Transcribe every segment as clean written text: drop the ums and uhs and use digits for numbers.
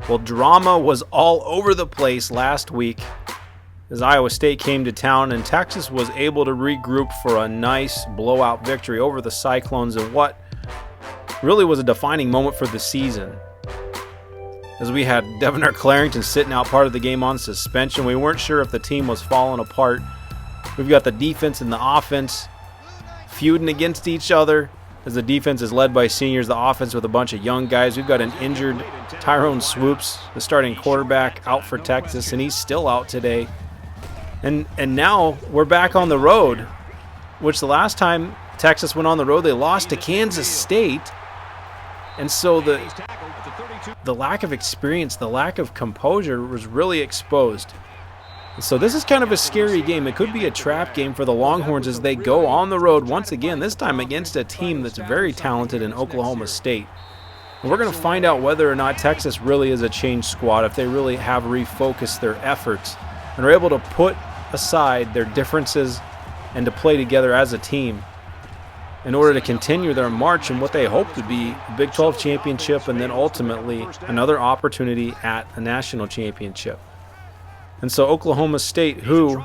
Well, drama was all over the place last week as Iowa State came to town, and Texas was able to regroup for a nice blowout victory over the Cyclones in what really was a defining moment for the season. As we had Devonair Clarington sitting out part of the game on suspension, we weren't sure if the team was falling apart. We've got the defense and the offense feuding against each other, as the defense is led by seniors, the offense with a bunch of young guys. We've got an injured Tyrone Swoops, the starting quarterback, out for Texas, and he's still out today. And now we're back on the road, which the last time Texas went on the road, they lost to Kansas State. And so the lack of experience, the lack of composure was really exposed. So this is kind of a scary game. It could be a trap game for the Longhorns as they go on the road once again, this time against a team that's very talented in Oklahoma State. And we're going to find out whether or not Texas really is a changed squad, if they really have refocused their efforts and are able to put aside their differences and to play together as a team in order to continue their march in what they hope to be a Big 12 championship and then ultimately another opportunity at a national championship. And so Oklahoma State, who,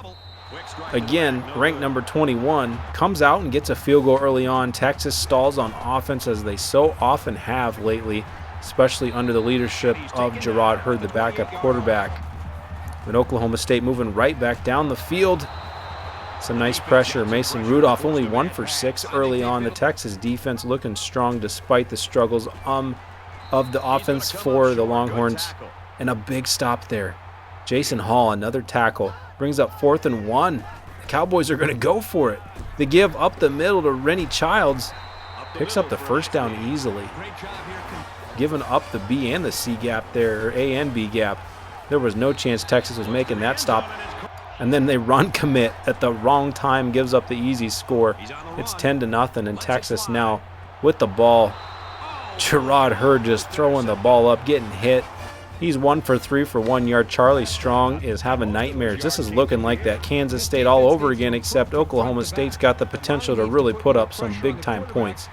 again, ranked number 21, comes out and gets a field goal early on. Texas stalls on offense, as they so often have lately, especially under the leadership of JERROD, the backup quarterback. But Oklahoma State moving right back down the field. Some nice pressure. Mason Rudolph only 1 for 6 early on. The Texas defense looking strong despite the struggles of the offense for the Longhorns. And a big stop there. Jason Hall, another tackle, brings up 4th and 1. The Cowboys are going to go for it. They give up the middle to Rennie Childs. Picks up the first down easily. Giving up the B and the C gap there, or A and B gap. There was no chance Texas was making that stop. And then they run commit at the wrong time, gives up the easy score. It's 10-0, and Texas now with the ball. JERROD just throwing the ball up, getting hit. He's 1 for 3 for 1 yard. Charlie Strong is having nightmares. This is looking like that Kansas State all over again, except Oklahoma State's got the potential to really put up some big-time points.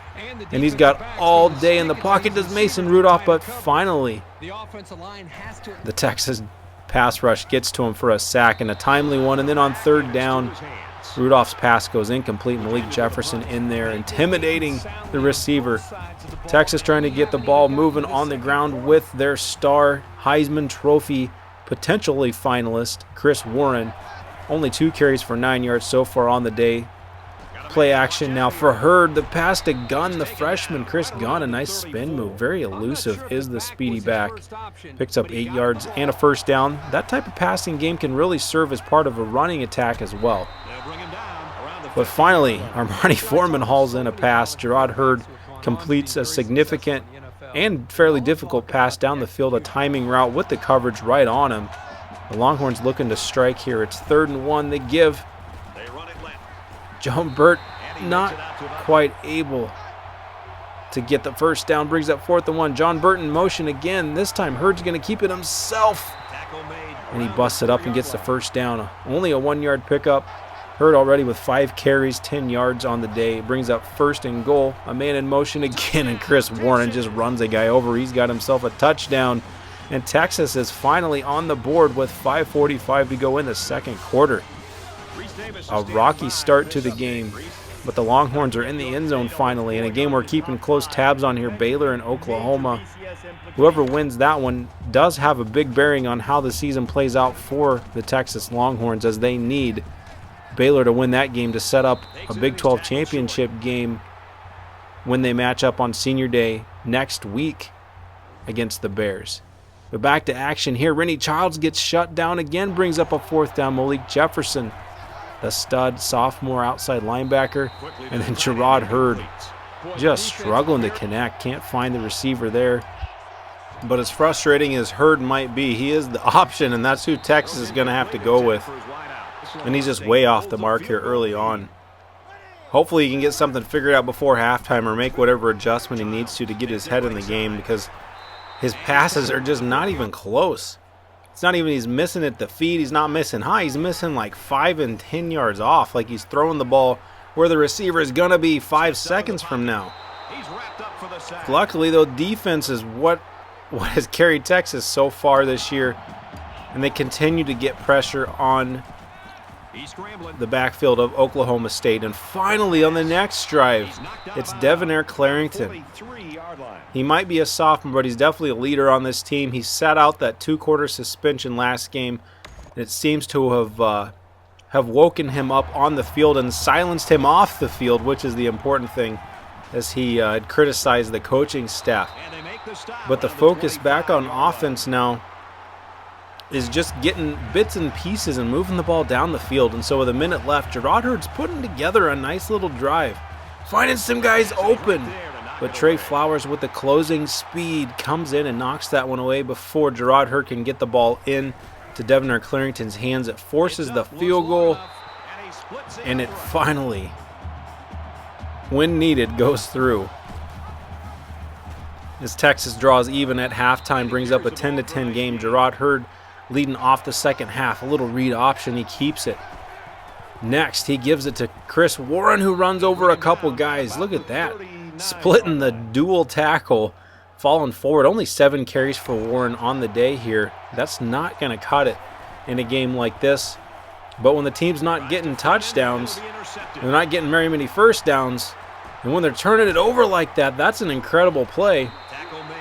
And he's got all day in the pocket, does Mason Rudolph, but finally the Texas pass rush gets to him for a sack and a timely one. And then on 3rd down, Rudolph's pass goes incomplete. Malik Jefferson in there, intimidating the receiver. Texas trying to get the ball moving on the ground with their star Heisman Trophy potentially finalist, Chris Warren. Only 2 carries for 9 yards so far on the day. Play action now for Hurd. The pass to Gunn, the freshman, Chris Gunn. A nice spin move. Very elusive is the speedy back. Picks up 8 yards and a first down. That type of passing game can really serve as part of a running attack as well. But finally, Armani Foreman hauls in a pass. JERROD Hurd completes a significant and fairly difficult pass down the field, a timing route with the coverage right on him. The Longhorns looking to strike here. It's 3rd and 1. They give. John Burt not quite able to get the first down. Brings up 4th and 1. John Burt in motion again. This time Hurd's going to keep it himself. And he busts it up and gets the first down. Only a 1 yard pickup. Hurd already with 5 carries, 10 yards on the day. Brings up 1st and goal. A man in motion again, and Chris Warren just runs a guy over. He's got himself a touchdown. And Texas is finally on the board with 5:45 to go in the second quarter. A rocky start to the game, but the Longhorns are in the end zone finally. In a game we're keeping close tabs on here, Baylor and Oklahoma. Whoever wins that one does have a big bearing on how the season plays out for the Texas Longhorns, as they need Baylor to win that game to set up a Big 12 championship game when they match up on Senior Day next week against the Bears. But back to action here. Rennie Childs gets shut down again, brings up a 4th down. Malik Jefferson, the stud sophomore outside linebacker, and then JERROD Hurd just struggling to connect. Can't find the receiver there. But as frustrating as Hurd might be, he is the option, and that's who Texas is going to have to go with. And he's just way off the mark here early on. Hopefully he can get something figured out before halftime or make whatever adjustment he needs to get his head in the game, because his passes are just not even close. It's not even he's missing at the feet. He's not missing high. He's missing like 5 and 10 yards off. Like he's throwing the ball where the receiver is going to be 5 seconds from now. Luckily, though, defense is what what has carried Texas so far this year, and they continue to get pressure on the backfield of Oklahoma State. And finally, on the next drive, it's Devonair Clarington. He might be a sophomore, but he's definitely a leader on this team. He sat out that 2-quarter suspension last game, and it seems to have woken him up on the field and silenced him off the field, which is the important thing, as he had criticized the coaching staff. But the focus back on offense now is just getting bits and pieces and moving the ball down the field. And so with a minute left, JERROD Hurd's putting together a nice little drive, finding some guys open. But Trey Flowers with the closing speed comes in and knocks that one away before JERROD Hurd can get the ball in to Devonair Clarington's hands. It forces the field goal, and it finally, when needed, goes through. As Texas draws even at halftime, brings up a 10-10 game. JERROD Hurd leading off the second half. A little read option, he keeps it. Next, he gives it to Chris Warren, who runs over a couple guys. Look at that, splitting the dual tackle, falling forward. Only 7 carries for Warren on the day here. That's not going to cut it in a game like this. But when the team's not getting touchdowns, they're not getting very many first downs, and when they're turning it over like that, that's an incredible play.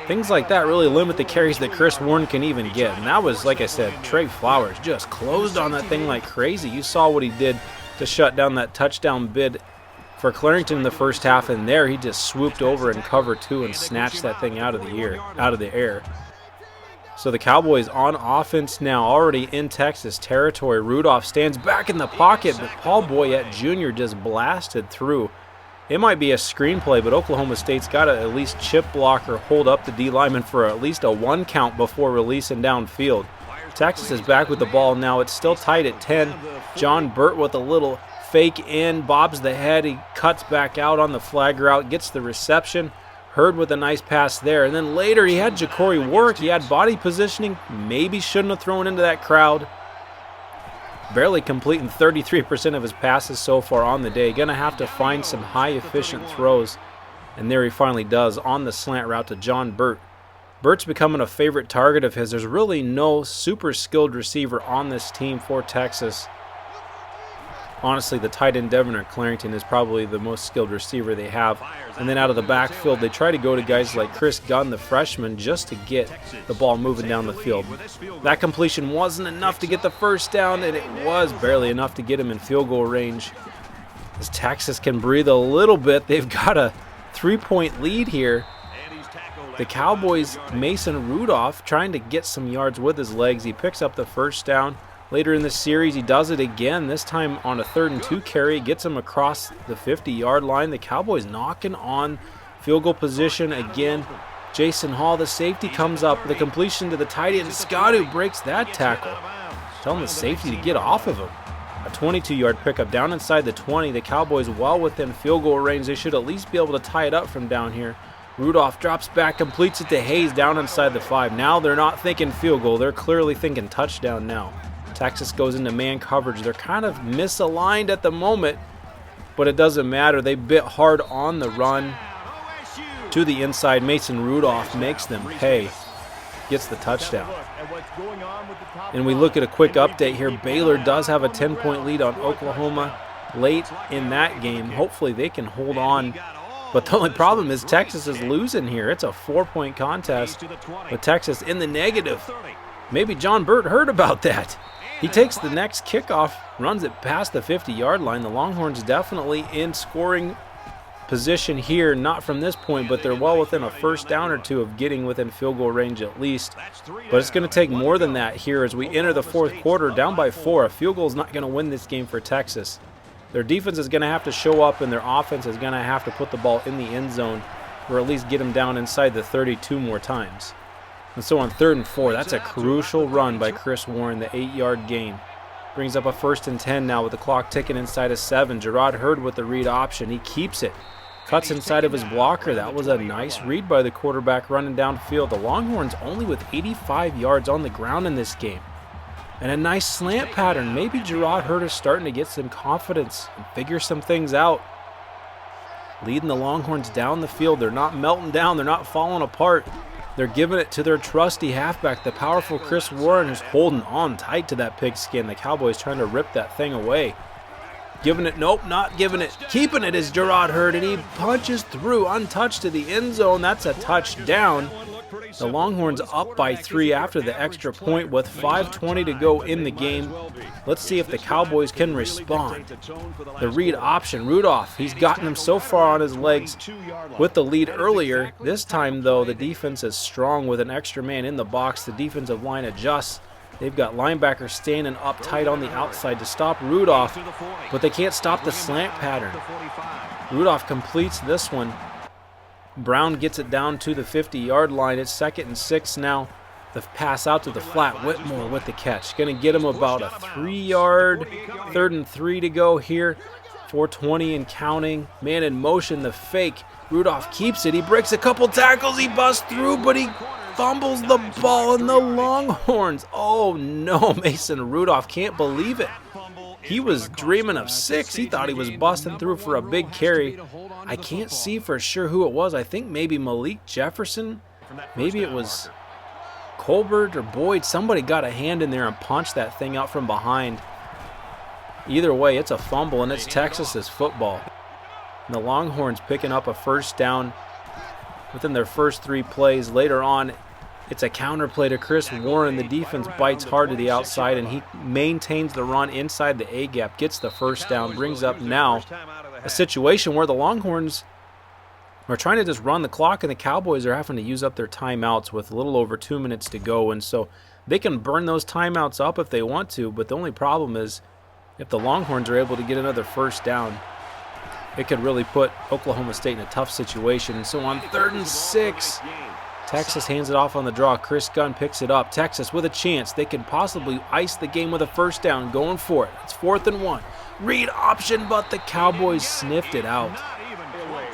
Things like that really limit the carries that Chris Warren can even get. And that was, like I said, Trey Flowers just closed on that thing like crazy. You saw what he did to shut down that touchdown bid for Clarington in the first half, and there he just swooped over and cover 2 and snatched that thing out of the air. So the Cowboys on offense now, already in Texas territory. Rudolph stands back in the pocket, but Paul Boyette Jr. just blasted through. It might be a screenplay, but Oklahoma State's got to at least chip block or hold up the D lineman for at least a 1 count before releasing downfield. Texas is back with the ball now. It's still tight at 10. John Burt with a little fake in, bobs the head. He cuts back out on the flag route, gets the reception. Hurd with a nice pass there. And then later he had Ja'Cory Warwick. He had body positioning. Maybe shouldn't have thrown into that crowd. Barely completing 33% of his passes so far on the day. Going to have to find some high efficient throws. And there he finally does on the slant route to John Burt. Burt's becoming a favorite target of his. There's really no super skilled receiver on this team for Texas. Honestly, the tight end Devonair Clarington is probably the most skilled receiver they have. And then out of the backfield, they try to go to guys like Chris Gunn, the freshman, just to get the ball moving down the field. That completion wasn't enough to get the first down, and it was barely enough to get him in field goal range. As Texas can breathe a little bit, they've got a 3-point lead here. The Cowboys, Mason Rudolph, trying to get some yards with his legs. He picks up the first down. Later in the series, he does it again, this time on a 3rd and 2 carry, gets him across the 50-yard line. The Cowboys knocking on field goal position again. Jason Hall, the safety, comes up. The completion to the tight end, Scott, who breaks that tackle. Telling the safety to get off of him. A 22-yard pickup down inside the 20. The Cowboys well within field goal range. They should at least be able to tie it up from down here. Rudolph drops back, completes it to Hayes down inside the 5. Now they're not thinking field goal. They're clearly thinking touchdown now. Texas goes into man coverage. They're kind of misaligned at the moment, but it doesn't matter. They bit hard on the run to the inside. Mason Rudolph makes them pay, gets the touchdown. And we look at a quick update here. Baylor does have a 10-point lead on Oklahoma late in that game. Hopefully they can hold on. But the only problem is Texas is losing here. It's a 4-point contest with Texas in the negative. Maybe John Burt heard about that. He takes the next kickoff, runs it past the 50-yard line. The Longhorns definitely in scoring position here, not from this point, but they're well within a first down or two of getting within field goal range at least. But it's going to take more than that here as we enter the 4th quarter, down by 4. A field goal is not going to win this game for Texas. Their defense is going to have to show up, and their offense is going to have to put the ball in the end zone or at least get them down inside the 32 more times. And so on 3rd and 4, that's a crucial run by Chris Warren, the 8-yard gain. Brings up a 1st and 10 now with the clock ticking inside of 7. JERROD Hurd with the read option. He keeps it. Cuts inside of his blocker. That was a nice read by the quarterback running downfield. The Longhorns only with 85 yards on the ground in this game. And a nice slant pattern. Maybe JERROD Hurd is starting to get some confidence and figure some things out. Leading the Longhorns down the field. They're not melting down. They're not falling apart. They're giving it to their trusty halfback, the powerful Chris Warren, who's holding on tight to that pigskin. The Cowboys trying to rip that thing away. Giving it, nope, not giving it. Keeping it is JERROD Hurd, and he punches through untouched to the end zone. That's a touchdown. The Longhorns up by 3 after the extra point with 5:20 to go in the game. Let's see if the Cowboys can respond. The read option, Rudolph, he's gotten him so far on his legs with the lead earlier. This time, though, the defense is strong with an extra man in the box. The defensive line adjusts. They've got linebackers standing up tight on the outside to stop Rudolph, but they can't stop the slant pattern. Rudolph completes this one. Brown gets it down to the 50-yard line. It's 2nd and 6 now. The pass out to the flat. Whitmore with the catch. Going to get him about a 3-yard, 3rd and 3 to go here. 4:20 and counting. Man in motion, the fake. Rudolph keeps it. He breaks a couple tackles. He busts through, but he fumbles the ball, and the Longhorns. Oh no, Mason Rudolph can't believe it. He was dreaming of 6. He thought he was busting through for a big carry. I can't see for sure who it was. I think maybe Malik Jefferson. Maybe it was Colbert or Boyd. Somebody got a hand in there and punched that thing out from behind. Either way, it's a fumble, and it's Texas's football. And the Longhorns picking up a first down within their first 3 plays. Later on, it's a counter play to Chris Warren. The defense bites hard to the outside, and he maintains the run inside the A-gap, gets the first down, brings up now a situation where the Longhorns are trying to just run the clock, and the Cowboys are having to use up their timeouts with a little over 2 minutes to go. And so they can burn those timeouts up if they want to, but the only problem is if the Longhorns are able to get another first down, it could really put Oklahoma State in a tough situation. And so on 3rd and 6, Texas hands it off on the draw. Chris Gunn picks it up. Texas with a chance. They could possibly ice the game with a first down. Going for it. It's 4th and 1. Read option, but the Cowboys sniffed it out.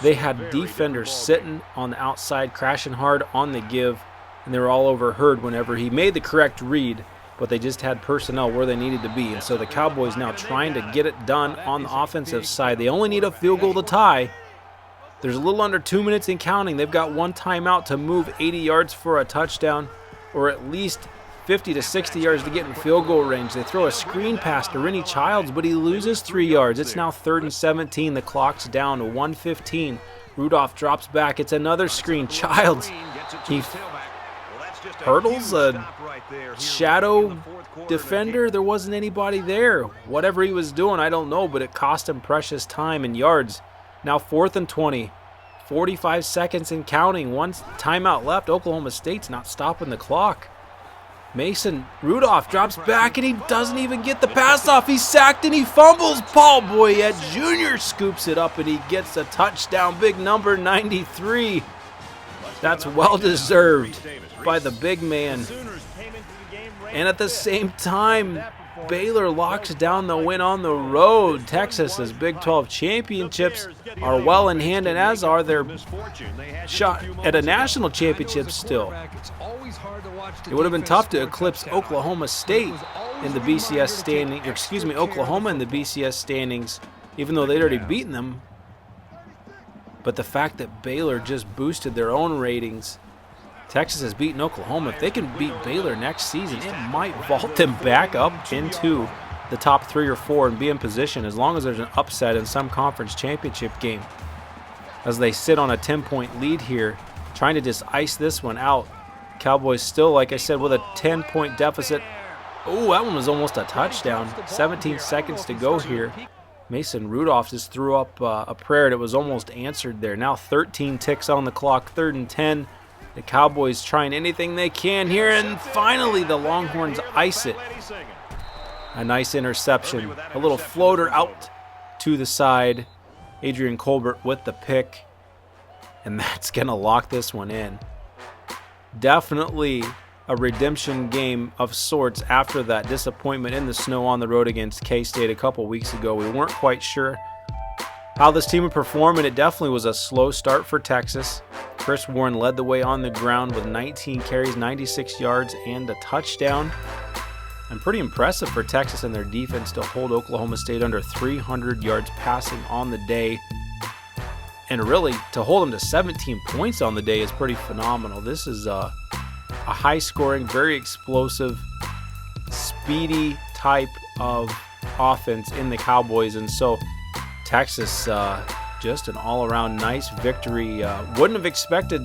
They had defenders sitting on the outside, crashing hard on the give, and they were all over Hurd whenever he made the correct read, but they just had personnel where they needed to be. And so the Cowboys now trying to get it done on the offensive side. They only need a field goal to tie. There's a little under 2 minutes in counting. They've got 1 timeout to move 80 yards for a touchdown, or at least 50 to 60 yards to get in field goal range. They throw a screen pass to Rennie Childs, but he loses 3 yards. It's now 3rd and 17. The clock's down to 1:15. Rudolph drops back. It's another screen. Childs, he hurdles a shadow defender. There wasn't anybody there. Whatever he was doing, I don't know, but it cost him precious time and yards. Now 4th and 20. 45 seconds and counting. 1 timeout left. Oklahoma State's not stopping the clock. Mason Rudolph drops back, and he doesn't even get the pass off. He's sacked, and he fumbles. Paul Boyette Jr. scoops it up, and he gets a touchdown. Big number 93. That's well-deserved by the big man. And at the same time, Baylor locks down the win on the road. Texas's Big 12 championships are well in hand, and as are their shot at a national championship still. It would have been tough to eclipse Oklahoma State in the BCS standing, Oklahoma in the BCS standings, even though they'd already beaten them. But the fact that Baylor just boosted their own ratings, Texas has beaten Oklahoma. If they can beat Baylor next season, it might vault them back up into the top 3 or 4 and be in position, as long as there's an upset in some conference championship game. As they sit on a 10-point lead here, trying to just ice this one out. Cowboys still, like I said, with a 10-point deficit. Oh, that one was almost a touchdown. 17 seconds to go here. Mason Rudolph just threw up a prayer, and it was almost answered there. Now 13 ticks on the clock, 3rd and 10. The Cowboys trying anything they can here, and finally the Longhorns ice it. A nice interception. A little floater out to the side. Adrian Colbert with the pick, and that's going to lock this one in. Definitely a redemption game of sorts after that disappointment in the snow on the road against K-State a couple weeks ago. We weren't quite sure how this team would perform, and it definitely was a slow start for Texas. Chris Warren led the way on the ground with 19 carries, 96 yards, and a touchdown. And pretty impressive for Texas and their defense to hold Oklahoma State under 300 yards passing on the day. And really, to hold them to 17 points on the day is pretty phenomenal. This is a high-scoring, very explosive, speedy type of offense in the Cowboys. And so Texas, just an all-around nice victory. Wouldn't have expected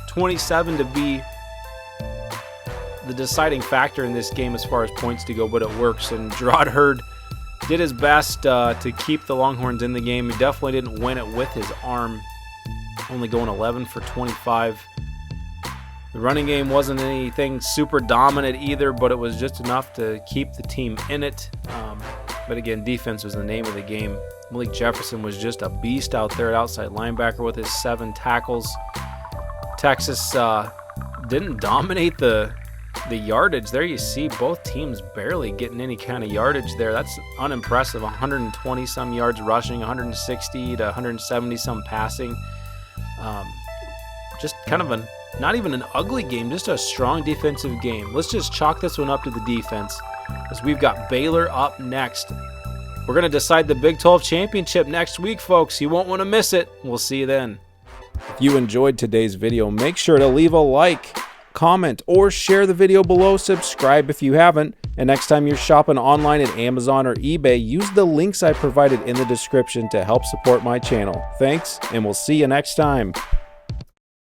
27 to be the deciding factor in this game as far as points to go, but it works. And JERROD did his best to keep the Longhorns in the game. He definitely didn't win it with his arm, only going 11 for 25. The running game wasn't anything super dominant either, but it was just enough to keep the team in it. But again, defense was the name of the game. Malik Jefferson was just a beast out there at outside linebacker with his 7 tackles. Texas didn't dominate the yardage. There you see both teams barely getting any kind of yardage there. That's unimpressive. 120 some yards rushing, 160 to 170 some passing. Just kind of not even an ugly game, just a strong defensive game. Let's just chalk this one up to the defense, as we've got Baylor up next. We're going to decide the Big 12 championship next week, folks. You won't want to miss it. We'll see you then. If you enjoyed today's video, make sure to leave a like, comment, or share the video below. Subscribe if you haven't. And next time you're shopping online at Amazon or eBay, use the links I provided in the description to help support my channel. Thanks, and we'll see you next time.